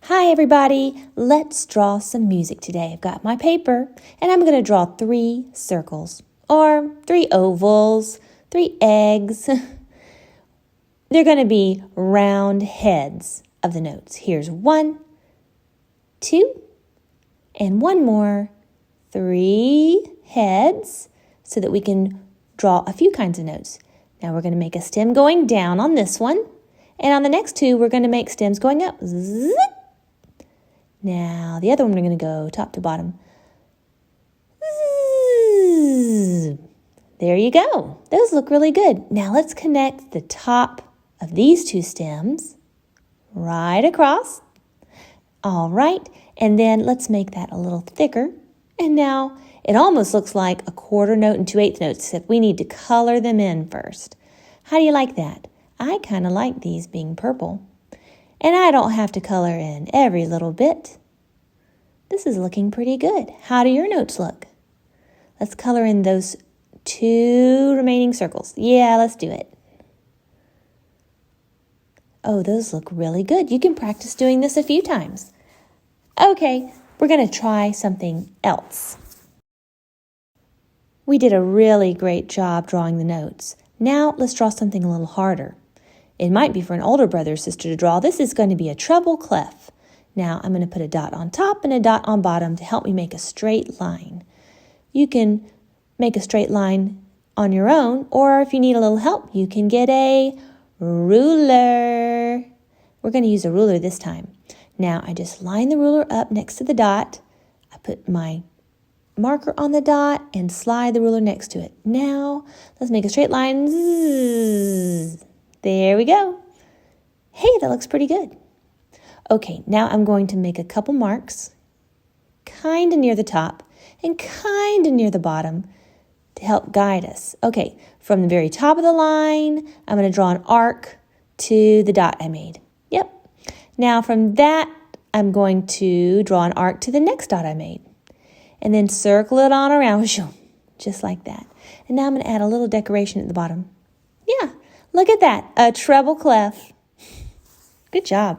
Hi everybody, let's draw some music today. I've got my paper and I'm going to draw 3 circles or 3 ovals, 3 eggs. They're going to be round heads of the notes. Here's 1, 2, and one more, 3 heads so that we can draw a few kinds of notes. Now we're going to make a stem going down on this one, and on the next 2 we're going to make stems going up. Zip. Now, the other one, we're going to go top to bottom. There you go. Those look really good. Now, let's connect the top of these 2 stems right across. All right, and then let's make that a little thicker. And now, it almost looks like a quarter note and 2/8 notes, except we need to color them in first. How do you like that? I kind of like these being purple. And I don't have to color in every little bit. This is looking pretty good. How do your notes look? Let's color in those 2 remaining circles. Yeah, let's do it. Oh, those look really good. You can practice doing this a few times. Okay, we're going to try something else. We did a really great job drawing the notes. Now let's draw something a little harder. It might be for an older brother or sister to draw. This is going to be a treble clef. Now I'm going to put a dot on top and a dot on bottom to help me make a straight line. You can make a straight line on your own, or if you need a little help, you can get a ruler. We're going to use a ruler this time. Now I just line the ruler up next to the dot. I put my marker on the dot and slide the ruler next to it. Now let's make a straight line. Zzz. There we go. Hey, that looks pretty good. Okay, now I'm going to make a couple marks, kind of near the top and kind of near the bottom to help guide us. Okay, from the very top of the line, I'm going to draw an arc to the dot I made. Yep. Now from that, I'm going to draw an arc to the next dot I made. And then circle it on around, just like that. And now I'm going to add a little decoration at the bottom. Yeah, look at that, a treble clef. Good job.